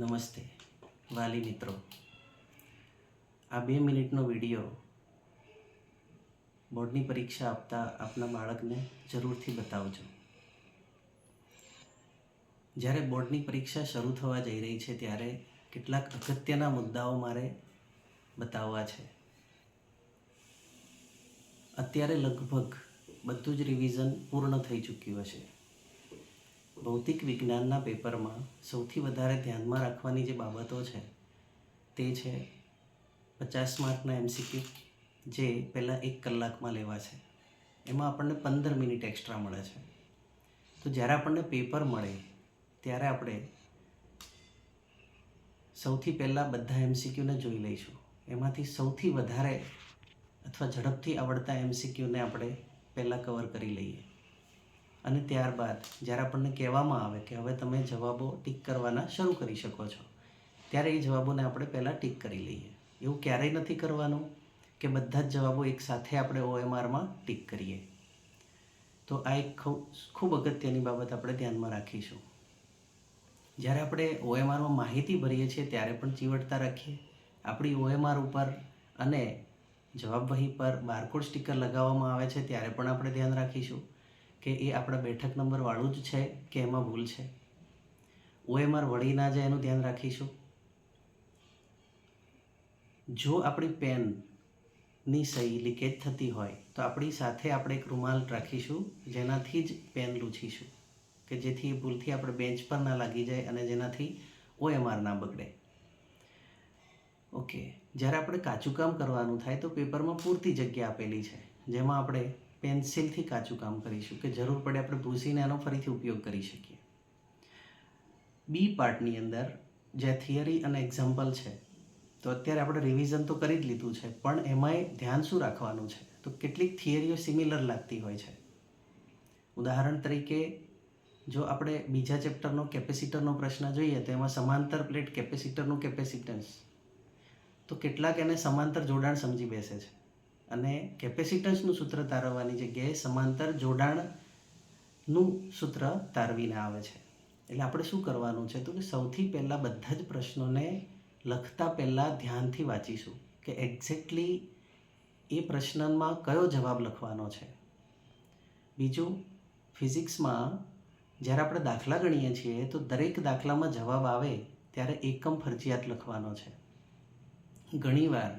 નમસ્તે વાલી મિત્રો, આ 2 મિનિટનો વિડીયો બોર્ડની પરીક્ષા આપતા આપના બાળકને જરૂરથી બતાવજો. જ્યારે બોર્ડની પરીક્ષા શરૂ થવા જઈ રહી છે ત્યારે કેટલાક અગત્યના મુદ્દાઓ મારે બતાવવા છે. અત્યારે લગભગ બધું જ રિવિઝન પૂર્ણ થઈ ચૂક્યું હશે. ભૌતિક વિજ્ઞાનના પેપરમાં સૌથી વધારે ધ્યાનમાં રાખવાની જે બાબતો છે તે છે 50 માર્કના MCQ, જે પહેલાં 1 કલાકમાં લેવા છે. એમાં આપણને 15 મિનિટ એક્સ્ટ્રા મળે છે. તો જ્યારે આપણને પેપર મળે ત્યારે આપણે સૌથી પહેલાં બધા MCQને જોઈ લઈશું. એમાંથી સૌથી વધારે અથવા ઝડપથી આવડતા MCQને આપણે પહેલાં કવર કરી લઈએ, અને ત્યારબાદ જ્યારે આપણને કહેવામાં આવે કે હવે તમે જવાબો ટીક કરવાના શરૂ કરી શકો છો, ત્યારે એ જવાબોને આપણે પહેલાં ટીક કરી લઈએ. એવું ક્યારેય નથી કરવાનું કે બધા જ જવાબો એકસાથે આપણે OMRમાં ટીક કરીએ. તો આ એક ખૂબ અગત્યની બાબત આપણે ધ્યાનમાં રાખીશું. જ્યારે આપણે OMRમાં માહિતી ભરીએ છીએ ત્યારે પણ ચીવટતા રાખીએ. આપણી OMR ઉપર અને જવાબ વહી પર બારકોડ સ્ટીકર લગાવવામાં આવે છે ત્યારે પણ આપણે ધ્યાન રાખીશું કે એ આપણા બેઠક નંબરવાળું જ છે કે એમાં ભૂલ છે. OMR વળી ના જાય એનું ધ્યાન રાખીશું. જો આપણી પેનની સહી લીકેજ થતી હોય તો આપણી સાથે આપણે એક રૂમાલ રાખીશું, જેનાથી જ પેન લૂછીશું કે જેથી ભૂલથી આપણે બેન્ચ પર ના લાગી જાય અને જેનાથી OMR ના બગડે. ઓકે, જ્યારે આપણે કાચું કામ કરવાનું થાય તો પેપરમાં પૂરતી જગ્યા આપેલી છે, જેમાં આપણે પેન્સિલથી કાચું કામ કરીશું કે જરૂર પડે આપણે ભૂંસીને એનો ફરીથી ઉપયોગ કરી શકીએ. બી પાર્ટની અંદર જે થિયરી અને એક્ઝામ્પલ છે, તો અત્યારે આપણે રિવિઝન તો કરી જ લીધું છે, પણ એમાંય ધ્યાન શું રાખવાનું છે તો કેટલીક થિયરીઓ સિમિલર લાગતી હોય છે. ઉદાહરણ તરીકે જો આપણે બીજા ચેપ્ટરનો કેપેસિટરનો પ્રશ્ન જોઈએ તો એમાં સમાંતર પ્લેટ કેપેસિટરનું કેપેસિટન્સ, તો કેટલાક એને સમાંતર જોડાણ સમજી બેસે છે અને કેપેસિટન્સનું સૂત્ર તારવવાની જગ્યાએ સમાંતર જોડાણનું સૂત્ર તારવીને આવે છે. એટલે આપણે શું કરવાનું છે તો કે સૌથી પહેલાં બધા જ પ્રશ્નોને લખતા પહેલાં ધ્યાનથી વાંચીશું કે એક્ઝેક્ટલી એ પ્રશ્નમાં કયો જવાબ લખવાનો છે. બીજું, ફિઝિક્સમાં જ્યારે આપણે દાખલા ગણીએ છીએ તો દરેક દાખલામાં જવાબ આવે ત્યારે એકમ ફરજિયાત લખવાનો છે. ઘણીવાર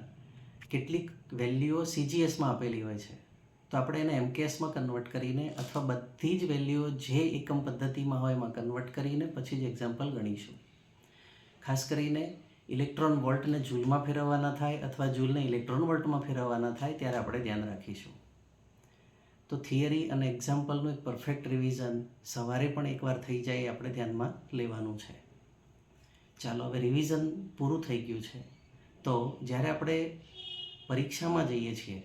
કેટલીક વેલ્યુઓ CGSમાં આપેલી હોય છે, તો આપણે એને MKSમાં કન્વર્ટ કરીને અથવા બધી જ વેલ્યુઓ જે એકમ પદ્ધતિમાં હોય એમાં કન્વર્ટ કરીને પછી જ એક્ઝામ્પલ ગણીશું. ખાસ કરીને ઇલેક્ટ્રોન વોલ્ટને જૂલમાં ફેરવવાના થાય અથવા જૂલને ઇલેક્ટ્રોન વોલ્ટમાં ફેરવવાના થાય ત્યારે આપણે ધ્યાન રાખીશું. તો થિયરી અને એક્ઝામ્પલનું એક પરફેક્ટ રિવિઝન સવારે પણ એકવાર થઈ જાય એ આપણે ધ્યાનમાં લેવાનું છે. ચાલો, હવે રિવિઝન પૂરું થઈ ગયું છે તો જ્યારે આપણે પરીક્ષામાં જઈએ છીએ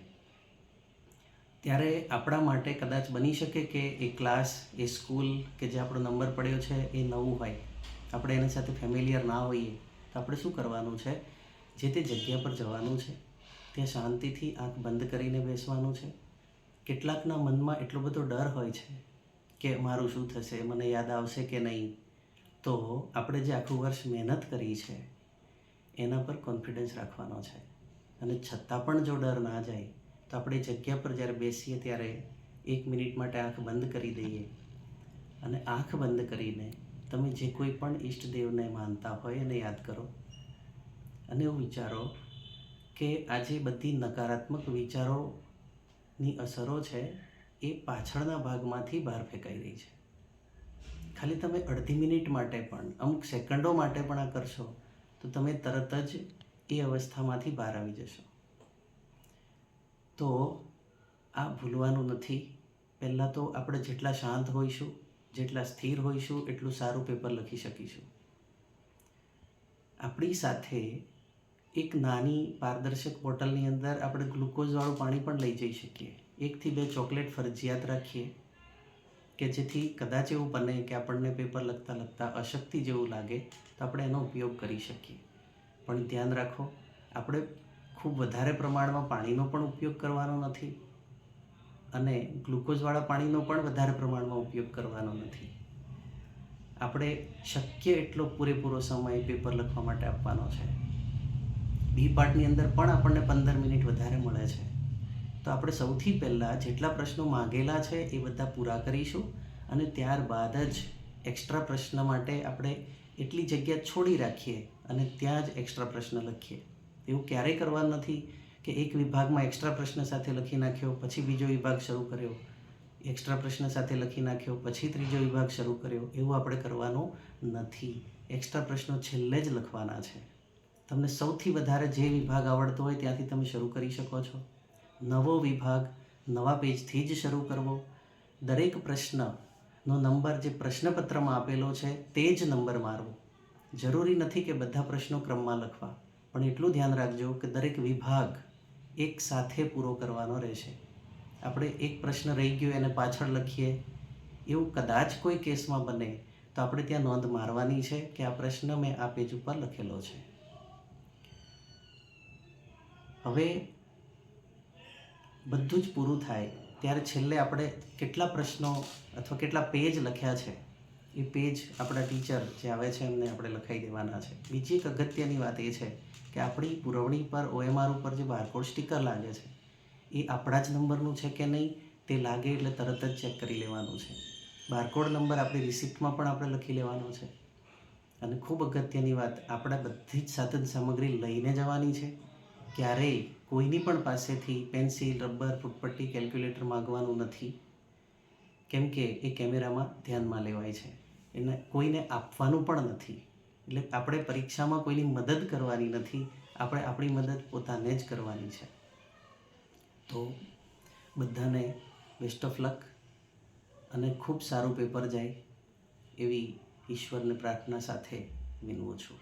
ત્યારે આપણા માટે કદાચ બની શકે કે એ ક્લાસ, એ સ્કૂલ કે જે આપણો નંબર પડ્યો છે એ નવું હોય, આપણે એની સાથે ફેમિલિયર ના હોઈએ, તો આપણે શું કરવાનું છે, જે તે જગ્યા પર જવાનું છે, ત્યાં શાંતિથી આંખ બંધ કરીને બેસવાનું છે. કેટલાકના મનમાં એટલો બધો ડર હોય છે કે મારું શું થશે, મને યાદ આવશે કે નહીં, તો આપણે જે આખું વર્ષ મહેનત કરી છે એના પર કોન્ફિડન્સ રાખવાનો છે. અને છતાં પણ જો ડર ના જાય તો આપણે જગ્યા પર જ્યારે બેસીએ ત્યારે 1 મિનિટ માટે આંખ બંધ કરી દઈએ અને આંખ બંધ કરીને તમે જે કોઈ પણ ઈષ્ટદેવને માનતા હોય એને યાદ કરો અને એવું વિચારો કે આજે બધી નકારાત્મક વિચારોની અસરો છે એ પાછળના ભાગમાંથી બહાર ફેંકાઈ રહી છે. ખાલી તમે અડધી મિનિટ માટે પણ, અમુક સેકન્ડો માટે પણ આ કરશો તો તમે તરત જ એ અવસ્થામાંથી બહાર આવી જશો. તો આ ભૂલવાનું નથી. પહેલાં તો આપણે જેટલા શાંત હોઈશું, જેટલા સ્થિર હોઈશું, એટલું સારું પેપર લખી શકીશું. આપણી સાથે એક નાની પારદર્શક બોટલની અંદર આપણે ગ્લુકોઝવાળું પાણી પણ લઈ જઈ શકીએ. 1 થી 2 ચોકલેટ ફરજિયાત રાખીએ કે જેથી કદાચ એવું બને કે આપણને પેપર લખતા લખતા અશક્તિ જેવું લાગે તો આપણે એનો ઉપયોગ કરી શકીએ. પણ ધ્યાન રાખો, આપણે ખૂબ વધારે પ્રમાણમાં પાણીનો પણ ઉપયોગ કરવાનો નથી અને ગ્લુકોઝવાળા પાણીનો પણ વધારે પ્રમાણમાં ઉપયોગ કરવાનો નથી. આપણે શક્ય એટલો પૂરેપૂરો સમય પેપર લખવા માટે આપવાનો છે. બી પાર્ટની અંદર પણ આપણને 15 મિનિટ વધારે મળે છે. તો આપણે સૌથી પહેલાં જેટલા પ્રશ્નો માંગેલા છે એ બધા પૂરા કરીશું અને ત્યારબાદ જ એક્સ્ટ્રા પ્રશ્ન માટે આપણે એટલી જગ્યા છોડી રાખીએ અને ત્યાં જ એક્સ્ટ્રા પ્રશ્ન લખીએ. એવું ક્યારેય કરવાનું નથી કે એક વિભાગમાં એક્સ્ટ્રા પ્રશ્ન સાથે લખી નાખ્યો, પછી બીજો વિભાગ શરૂ કર્યો, એક્સ્ટ્રા પ્રશ્ન સાથે લખી નાખ્યો, પછી ત્રીજો વિભાગ શરૂ કર્યો. એવું આપણે કરવાનું નથી. એક્સ્ટ્રા પ્રશ્નો છેલ્લે જ લખવાના છે. તમને સૌથી વધારે જે વિભાગ આવડતો હોય ત્યાંથી તમે શરૂ કરી શકો છો. નવો વિભાગ નવા પેજથી જ શરૂ કરવો. દરેક પ્રશ્નનો નંબર જે પ્રશ્નપત્રમાં આપેલો છે તે જ નંબર મારવો. જરૂરી નથી કે બધા પ્રશ્નો ક્રમમાં લખવા, પણ એટલું ધ્યાન રાખજો કે દરેક વિભાગ એક સાથે પૂરો કરવાનો રહેશે. આપણે એક પ્રશ્ન રહી ગયો એને પાછળ લખીએ એવું કદાચ કોઈ કેસમાં બને તો આપણે ત્યાં નોંધ મારવાની છે કે આ પ્રશ્ન મેં આ પેજ ઉપર લખેલો છે. હવે બધું જ પૂરું થાય ત્યારે છેલ્લે આપણે કેટલા પ્રશ્નો અથવા કેટલા પેજ લખ્યા છે એ પેજ આપણા ટીચર જે આવે છે એમને આપણે લખાઈ દેવાના છે. બીજી એક અગત્યની વાત એ છે કે આપણી પુરવણી પર OMR ઉપર જે બારકોડ સ્ટીકર લાગે છે એ આપણા જ નંબરનું છે કે નહીં તે લાગે એટલે તરત જ ચેક કરી લેવાનું છે. બારકોડ નંબર આપણી રિસિપ્ટમાં પણ આપણે લખી લેવાનો છે. અને ખૂબ અગત્યની વાત, આપણે બધી જ સાધન સામગ્રી લઈને જવાની છે. ક્યારેય કોઈની પણ પાસેથી પેન્સિલ, રબર, ફૂટપટ્ટી, કેલ્ક્યુલેટર માગવાનું નથી, કેમ કે એ કેમેરામાં ધ્યાનમાં લેવાય છે. એને કોઈને આપવાનું પણ નથી. એટલે આપણે પરીક્ષામાં કોઈની મદદ કરવાની નથી, આપણે આપણી મદદ પોતાને જ કરવાની છે. તો બધાને બેસ્ટ ઓફ લક અને ખૂબ સારું પેપર જાય એવી ઈશ્વરને પ્રાર્થના સાથે વિનવું છું.